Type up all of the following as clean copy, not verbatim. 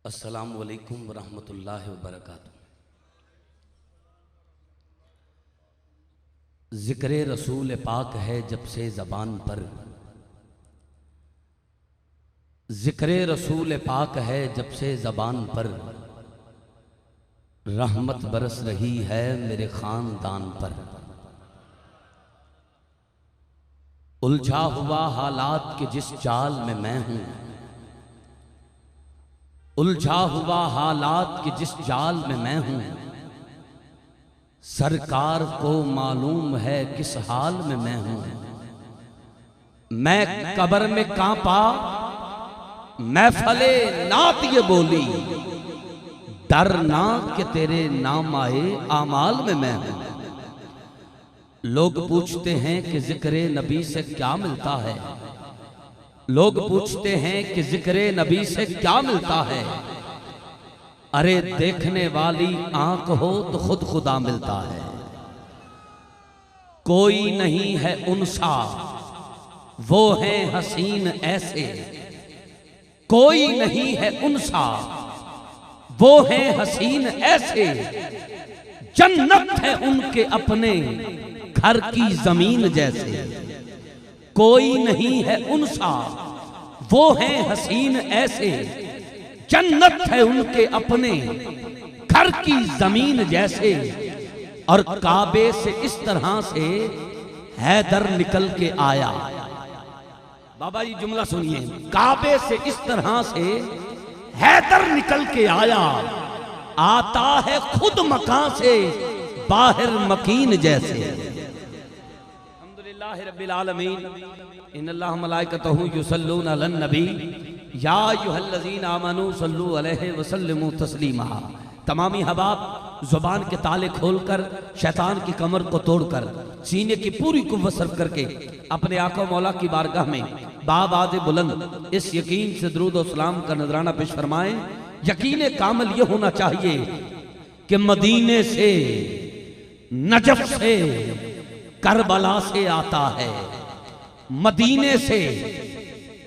अस्सलामु अलैकुम वरहमतुल्लाहि वबरकातुहू। ज़िक्रे रसूल पाक है जब से ज़बान पर, ज़िक्रे रसूल पाक है जब से ज़बान पर, रहमत बरस रही है मेरे ख़ानदान पर। उलझा हुआ हालात के जिस जाल में मैं हूँ, उलझा हुआ हालात के जिस जाल में मैं हूँ, सरकार को मालूम है किस हाल में मैं हूँ। मैं कब्र में कांपा, महफले नात ये बोली, डर ना कि तेरे नाम आए आमाल में मैं हूँ। लोग पूछते हैं कि ज़िक्रे नबी से क्या मिलता है, लोग पूछते हैं कि ज़िक्रे नबी से क्या मिलता है। अरे देखने वाली आंख हो तो खुद खुदा मिलता है। कोई नहीं है उनसा वो है हसीन ऐसे, कोई नहीं है उनसा वो है हसीन ऐसे, जन्नत है उनके अपने घर की जमीन जैसे। कोई नहीं है उनसा वो है हसीन ऐसे, जन्नत है उनके अपने घर की जमीन जैसे। और काबे से इस तरह से हैदर निकल के आया। बाबा जी जुमला सुनिए, काबे से इस तरह से हैदर निकल के आया, आता है खुद मकान से बाहर मकीन जैसे। अल्हम्दुलिल्लाह रब्बिल आलमीन, इन्नल्लाह मलाइकतहु युसल्लूना अलन नबी या अय्युहल्लज़ीना आमनू सल्लू अलैहि वसल्लिमू तस्लीमा। तमामी हबाब जुबान के ताले खोलकर शैतान की कमर को तोड़कर सीने की पूरी कुव्वत सर्फ करके अपने आका मौला की बारगाह में बाआवाज़ बुलंद इस यकीन से दुरूद और सलाम का नजराना पेश फरमाएं। यकीन कामिल ये होना चाहिए कि मदीने से, नजफ से, करबला से आता है। मदीने से,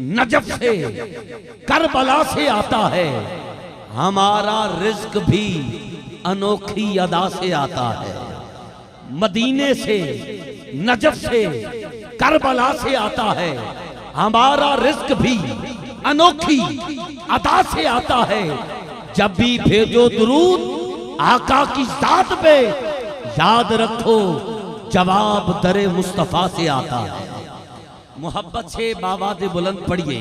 नजफ से, करबला से आता है। हमारा रिज्क भी अनोखी अदा से आता है। मदीने से, नजफ से, करबला से आता है। हमारा रिज्क भी अनोखी अदा से आता है। जब भी भेजो दुरूद आका की जात पे, याद रखो जवाब दरे मुस्तफा से आता है। मोहब्बत से बावाज़ बुलंद पढ़िए,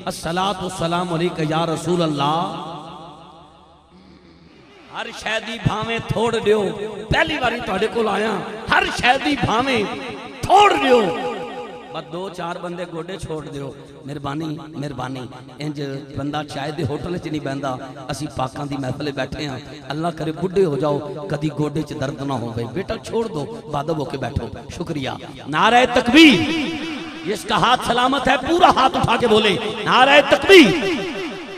अस्सलातु सलाम अलैका या रसूल अल्लाह। हर शैदी भावें थोड़ दियो, पहली बारी तुहाडे कोल आया, हर शैदी भावें थोड़ दियो, बस दो चार बंदे गोडे छोड़ दियो। मेहरबानी मेहरबानी। इंज बंदा चाय दे होटल च नहीं बहंदा, असी पाकां दी महफिल बैठे हैं। अल्लाह करे बुढ़े हो जाओ, कदी गोडे च दर्द ना हो। बेटा छोड़ दो, बादब होके बैठो। शुक्रिया। नारे तकबीर। इसका हाथ सलामत है, पूरा हाथ उठा के बोले नारे तकबीर।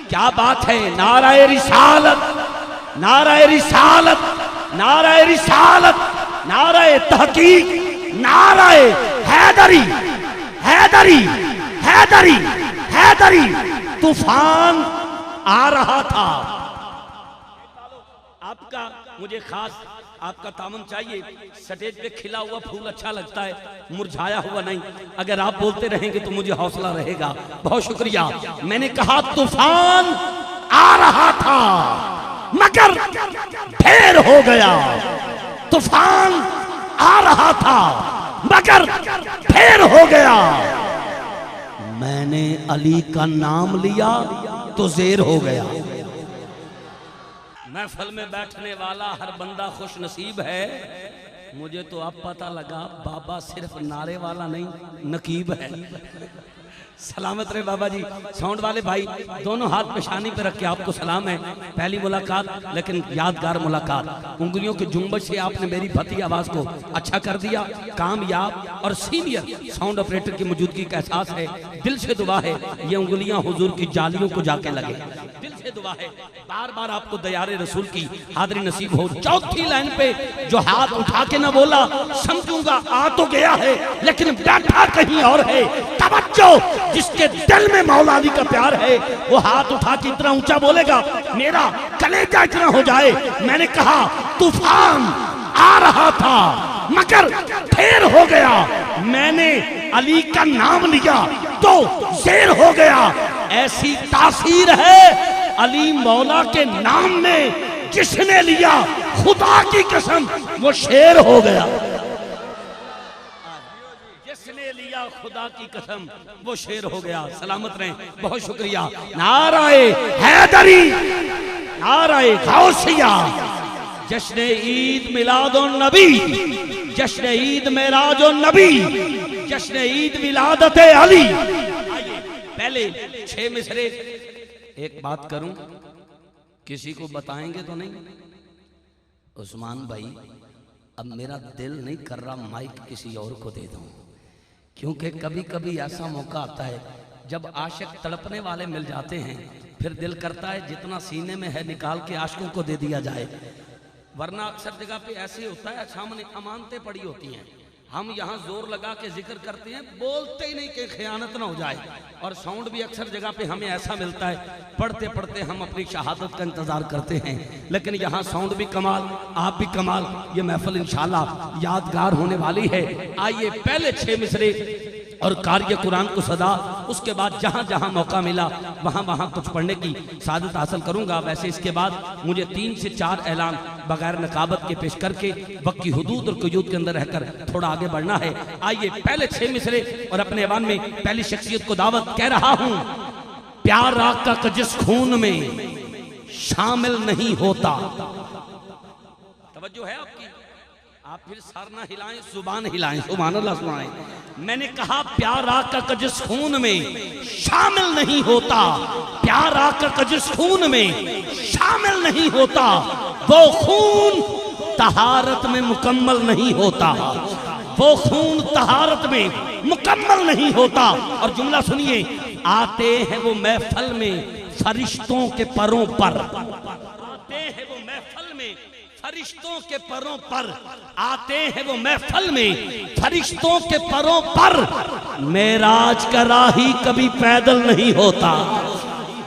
क्या बात है। नारे रिसालत, नारे रिसालत, नारे रिसालत, नारे तहकीक, नारे हैदरी, हैदरी, हैदरी, हैदरी। तूफान आ रहा था। आपका मुझे खास आपका तामन चाहिए। स्टेज पे खिला हुआ फूल अच्छा लगता है, मुरझाया हुआ नहीं। अगर आप बोलते रहेंगे तो मुझे हौसला रहेगा। बहुत शुक्रिया। मैंने कहा तूफान आ रहा था मगर ढेर हो गया। तूफान आ रहा था मगर ढेर हो गया। मैंने अली का नाम लिया तो ज़ेर हो गया। महफिल में बैठने वाला हर बंदा खुश नसीब है। मुझे तो अब पता लगा बाबा सिर्फ नारे वाला नहीं, नकीब है। सलामत रहे बाबा जी। साउंड वाले भाई दोनों हाथ पेशानी पे रख के आपको सलाम है। पहली मुलाकात लेकिन यादगार मुलाकात। उंगलियों के जुम्बश से आपने मेरी भती आवाज को अच्छा कर दिया। कामयाब और सीनियर साउंड ऑपरेटर की मौजूदगी का एहसास है। दिल से दुआ है ये उंगलियां हुजूर की जालियों को जाके लगे। दिल से मुझे दुआ है बार बार आपको दयारे रसूल की हाज़िरी नसीब हो। चौथी लाइन पे जो हाथ उठा के ना बोला, समझूंगा आ तो गया है लेकिन बैठा कहीं और है। तवज्जो, जिसके दिल में मौला अली का प्यार है वो हाथ उठा के इतना ऊंचा बोलेगा मेरा कलेजा इतना हो जाए। मैंने कहा तूफान आ रहा था मगर ठेर हो गया, मैंने अली का नाम लिया तो शेर हो गया। ऐसी तासीर है अली मौला के नाम में, जिसने लिया खुदा की कसम वो शेर हो गया। जिसने लिया खुदा की कसम वो शेर हो गया। सलामत रहें, बहुत शुक्रिया। नाराए हैदरी, नाराए गौसिया, जश्न ईद मिलादुन नबी, जश्न ईद मेराजुन नबी, जश्न ईद विलादत अली। पहले 6 मिसरे। एक बात करूं, किसी को बताएंगे तो नहीं? उस्मान भाई अब मेरा दिल नहीं कर रहा माइक किसी और को दे दूं, क्योंकि कभी कभी ऐसा मौका आता है जब आशिक तड़पने वाले मिल जाते हैं, फिर दिल करता है जितना सीने में है निकाल के आशिकों को दे दिया जाए। वरना अक्सर जगह पे ऐसे होता है, सामने अमानतें पड़ी होती हैं, हम यहाँ जोर लगा के जिक्र करते हैं, बोलते ही नहीं कि खयानत ना हो जाए। और साउंड भी अक्सर जगह पे हमें ऐसा मिलता है, पढ़ते पढ़ते हम अपनी शहादत का इंतजार करते हैं, लेकिन यहाँ साउंड भी कमाल, आप भी कमाल। ये महफिल इंशाल्लाह यादगार होने वाली है। आइए पहले 6 मिसरे और कार्य कुरान को सदा, उसके बाद जहां जहां मौका मिला वहां वहां कुछ पढ़ने की सादत हासिल करूंगा। वैसे इसके बाद मुझे 3 से 4 ऐलान बगैर नकाबत के पेश करके वक्त की हुदूद और क़यूद के अंदर रहकर थोड़ा आगे बढ़ना है। आइए पहले 6 मिसरे और अपने ऐवान में पहली शख्सियत को दावत कह रहा हूं। प्यार आका का जिस खून में शामिल नहीं होता, तवज्जो है आपकी, आप फिर सर ना हिलाएं, जुबान हिलाएं, सुभान अल्लाह सुनाएं। मैंने कहा प्यार आका का जिस खून में शामिल नहीं होता, प्यार आका का जिस खून में शामिल नहीं होता, वो खून तहारत में मुकम्मल नहीं होता, वो खून तहारत में मुकम्मल नहीं होता। और जुमला सुनिए, आते हैं वो महफल में फरिश्तों के परों पर, आते हैं वो महफल में फरिश्तों के परों पर, आते हैं वो महफल में फरिश्तों के परों पर। मेराज का राही कभी पैदल नहीं होता,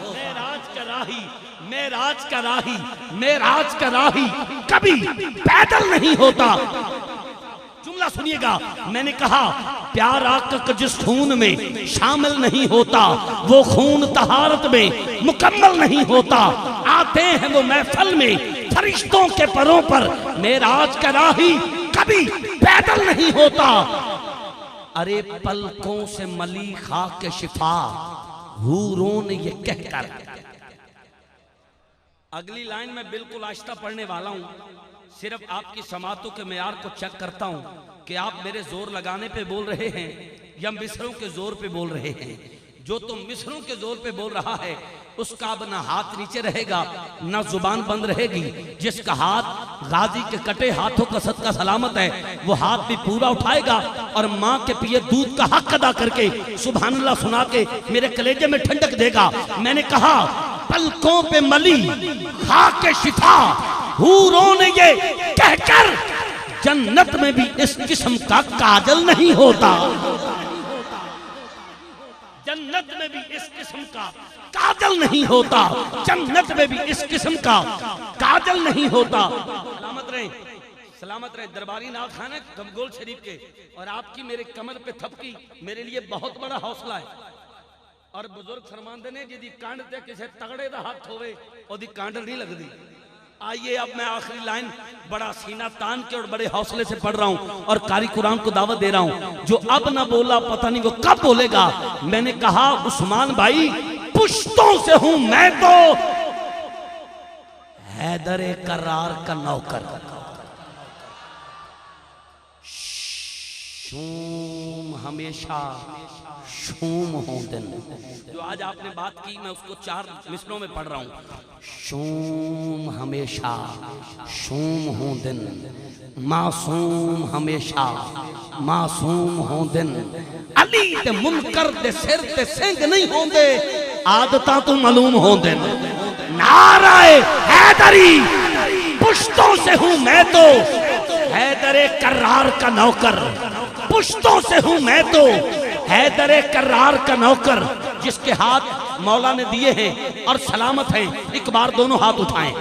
मेराज का राही, मेराज का राही, मेराज का राही कभी पैदल नहीं होता। जुमला सुनिएगा, मैंने कहा प्यार आका का जिस खून में शामिल नहीं होता, वो खून तहारत में मुकम्मल नहीं होता। आते हैं वो महफल में फरिश्तों के परों पर, मेराज का राही कभी पैदल नहीं होता। अरे पलकों से मली खाक शिफा, हूरों ने ये कहकर। अगली लाइन में बिल्कुल आहिस्ता पढ़ने वाला हूं, सिर्फ आपकी समातों के मेयार को चेक करता हूं कि आप मेरे जोर लगाने पे बोल रहे हैं या मिसरों के जोर पे बोल रहे हैं। जो तुम मिसरों के जोर पे बोल रहा है उसका अब ना हाथ नीचे रहेगा ना जुबान बंद रहेगी। जिसका हाथ गाजी के कटे हाथों का सदका सलामत है वो हाथ भी पूरा उठाएगा और माँ के पिए दूध का हक अदा करके सुभान अल्लाह सुना के मेरे कलेजे में ठंडक देगा। मैंने कहा पलकों पे मली खाके शिफा, हूरों ने ये कहकर जन्नत में भी इस किस्म का काजल नहीं होता, जन्नत में भी इस किस्म का काजल नहीं होता, जन्नत में भी इस किस्म का काजल नहीं होता। सलामत रहे, सलामत रहे। दरबारी नाथ खान है गमगोल शरीफ के, और आपकी मेरे कमर पे थपकी मेरे लिए बहुत बड़ा हौसला है। और बुजुर्ग फरमाते ने जिदी कांड ते किसी तगड़े दा हाथ होवे ओदी कांड नहीं लगती। आइए अब मैं आखिरी लाइन बड़ा सीना तान के और बड़े हौसले से पढ़ रहा हूं और कारी कुरान को दावत दे रहा हूं। जो अब ना बोला पता नहीं वो कब बोलेगा। मैंने कहा उस्मान भाई पुश्तों से हूं मैं तो हैदर करार का नौकर, शूम हमेशा शूम हो दिन। जो आज आपने बात की मैं उसको 4 मिसरों में पढ़ रहा हूं। शूम हमेशा शूम हो दिन, मासूम हमेशा मासूम हो दिन, अली ते मुनकर दे सिर ते सिंग नहीं होंदे, आदतां तो मालूम हो दिन। नाराए हैदरी, पुश्तों से हूं मैं तो हैदरे कर्रार का नौकर, पुश्तों से हूं मैं तो हैदरे कर्रार का नौकर, जिसके हाथ मौला ने दिए हैं और सलामत हैं। एक बार दोनों हाथ उठाएं,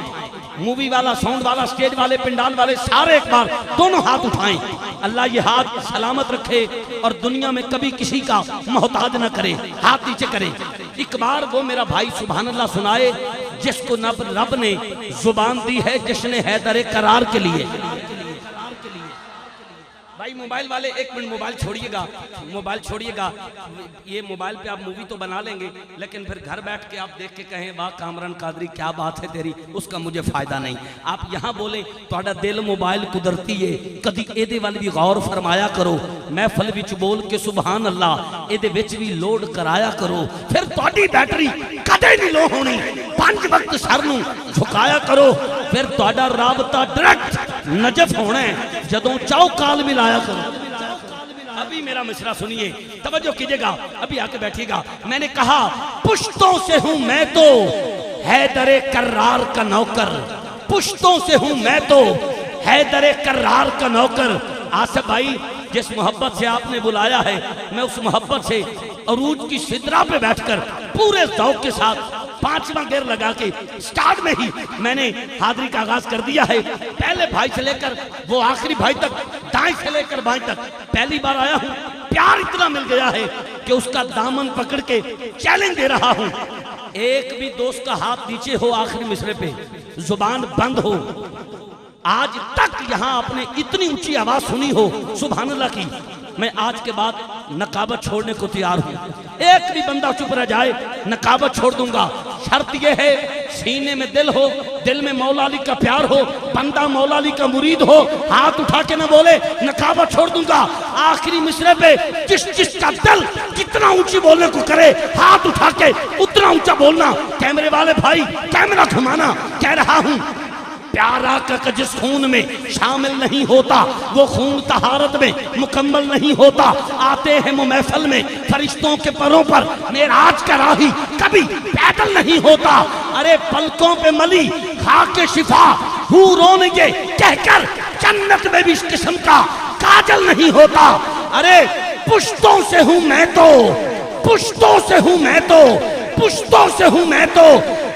मूवी वाला, साउंड वाला, स्टेज वाले, पिंडाल वाले, सारे एक बार दोनों हाथ उठाएं। अल्लाह ये हाथ सलामत रखे और दुनिया में कभी किसी का मोहताज ना करे। हाथ नीचे करें, एक बार वो मेरा भाई सुभान अल्लाह सुनाए जिसको रब ने जुबान दी है, जिसने हैदरे करार के लिए। भाई मोबाइल वाले एक मिनट मोबाइल छोड़िएगा, मोबाइल छोड़िएगा। ये मोबाइल पे आप मूवी तो बना लेंगे, लेकिन फिर घर बैठ के आप देख के कहें वाह कामरान कादरी क्या बात है तेरी, उसका मुझे फायदा नहीं। आप यहाँ बोलें ਤੁਹਾਡਾ दिल मोबाइल कुदरती है, कदी ਇਹਦੇ ਵੱਲ भी गौर फरमाया करो। महफिल विच बोल के सुभान अल्लाह ਇਹਦੇ विच भी लोड कराया करो, फिर ਤੁਹਾਡੀ बैटरी कदे नहीं लो होनी। 5 वक्त सर नूं झुकाया करो, फिर ਤੁਹਾਡਾ राबता डायरेक्ट नजफ होना है। जदों चाहो काल मिलाया करो। अभी मेरा मिसरा सुनिए, तवज्जो कीजिएगा, अभी आके बैठिएगा। मैंने कहा पुश्तों से हूं मैं तो हैदरे कर्रार का नौकर, पुश्तों से हूं मैं तो हैदरे कर्रार का नौकर। आसिफ भाई जिस मोहब्बत से आपने बुलाया है, मैं उस मोहब्बत से अरूज की सिदरा पे बैठकर पूरे ज़ौक़ के साथ 5वां गेयर लगा के स्टार्ट में ही मैंने हाज़री का आगाज कर दिया है। पहले भाई से लेकर वो आखिरी भाई तक, दाएं से लेकर बाएं तक पहली बार आया हूं। प्यार इतना मिल गया है कि उसका दामन पकड़ के चैलेंज दे रहा हूं। एक भी दोस्त का हाथ नीचे हो आखिरी मिसरे पे, जुबान बंद हो, आज तक यहां आपने इतनी ऊंची आवाज सुनी हो सुभान अल्लाह की, मैं आज के बाद नकाबत छोड़ने को तैयार हूं। एक भी बंदा चुप रह जाए नकाबत छोड़ दूंगा। शर्त यह है सीने में दिल हो, दिल में मौला अली का प्यार हो, बंदा मौला अली का मुरीद हो, हाथ उठा के ना बोले नकाबत छोड़ दूंगा। आखिरी मिसरे पे जिसका दिल कितना ऊंची बोलने को करे, हाथ उठा के उतना ऊंचा बोलना। कैमरे वाले भाई कैमरा घुमाना। कह रहा हूं प्यार आका जिस खून में शामिल नहीं होता, वो खून तहारत में मुकम्मल नहीं होता। आते हैं वो महफिल में फरिश्तों के परों पर, मेराज का राही कभी पैदल नहीं होता। अरे पलकों पे मली खाके शिफा हूरों ने ये कहकर जन्नत में भी इस किस्म का काजल नहीं होता। अरे पुश्तों से हूं मैं तो, पुश्तों से हूं मैं तो, पुश्तों से हूं मैं तो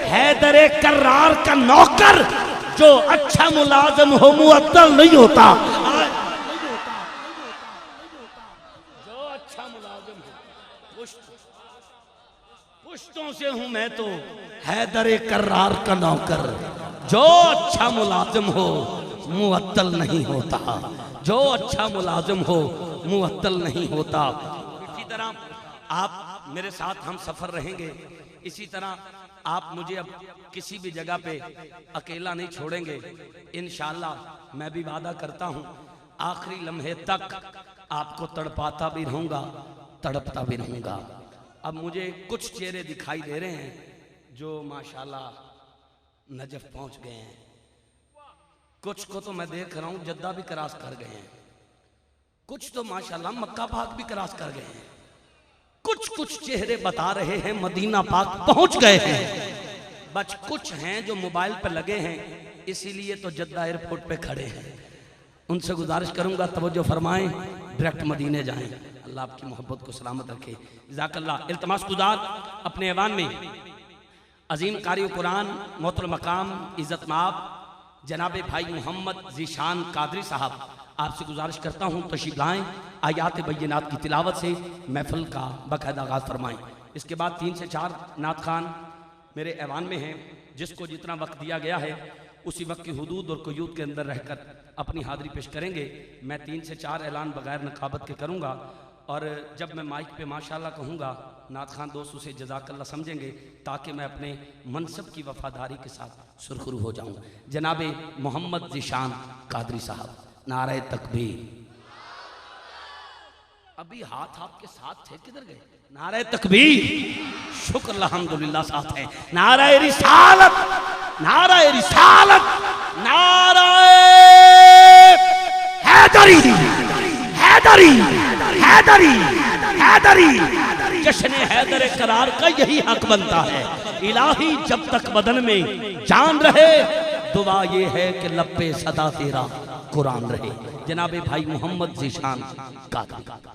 हैदरे कर्रार का नौकर, जो अच्छा मुलाजिम हो मुअत्तल नहीं होता। जो अच्छा मुलाजिम हो, पुश्तों से हूं मैं तो हैदरे कर्रार का नौकर, जो अच्छा मुलाजिम हो मुअत्तल नहीं होता, जो अच्छा मुलाजिम हो मुअत्तल नहीं होता। इसी तरह आप मेरे साथ हम सफर रहेंगे, इसी तरह आप मुझे अब किसी भी जगह पे अकेला नहीं छोड़ेंगे इंशाअल्लाह। मैं भी वादा करता हूँ आखिरी लम्हे तक आपको तड़पाता भी रहूँगा, तड़पता भी रहूँगा। अब मुझे कुछ चेहरे दिखाई दे रहे हैं जो माशाल्लाह नजफ पहुँच गए हैं, कुछ को तो मैं देख रहा हूँ जद्दा भी क्रॉस कर गए हैं, कुछ तो माशाल्लाह मक्का पाक भी क्रॉस कर गए हैं, कुछ चेहरे बता रहे हैं मदीना पाक पहुंच गए हैं। बस कुछ हैं जो मोबाइल पर लगे हैं, इसीलिए तो जद्दा एयरपोर्ट पे खड़े हैं। उनसे गुजारिश करूंगा तवज्जो फरमाएं, डायरेक्ट मदीने जाएं। अल्लाह आपकी मोहब्बत को सलामत रखे। जज़ाकल्लाह। इल्तमास गुजार अपने ऐवान में अजीम कारी कुरान मोहतरम मकाम इज़्ज़त माब जनाब भाई मोहम्मद ज़ीशान कादरी साहब, आपसे गुजारिश करता हूँ तशरीफ़ लाएँ, आयात बैयिनात की तिलावत से महफिल का बाकायदा आगाज़ फरमाएँ। इसके बाद 3 से 4 नात खान मेरे ऐवान में हैं, जिसको जितना वक्त दिया गया है उसी वक्त की हुदूद और क़यूद के अंदर रहकर अपनी हाज़री पेश करेंगे। मैं 3 से 4 ऐलान बगैर नकाबत के करूँगा, और जब मैं माइक पे माशाल्लाह कहूँगा नात खान दोस्त उसे जज़ाकल्लाह समझेंगे, ताकि मैं अपने मनसब की वफादारी के साथ सुरखरू हो जाऊँ। जनाब मोहम्मद ज़ीशान कादरी साहब, नारे तकबीर। अभी हाथ आपके साथ थे, किधर गए? नारे तकबीर, शुक्र अल्हम्दुलिल्लाह साथ है। नारे रिसालत, नारे रिसालत, नारे हैदरी, हैदरी, हैदरी, हैदरी, जश्न हैदर करार का यही हक बनता है। इलाही जब तक बदन में जान रहे, दुआ ये है कि लब पे सदा तेरा कुरान रहे। जनाबे भाई मोहम्मद ज़ीशान कादरी।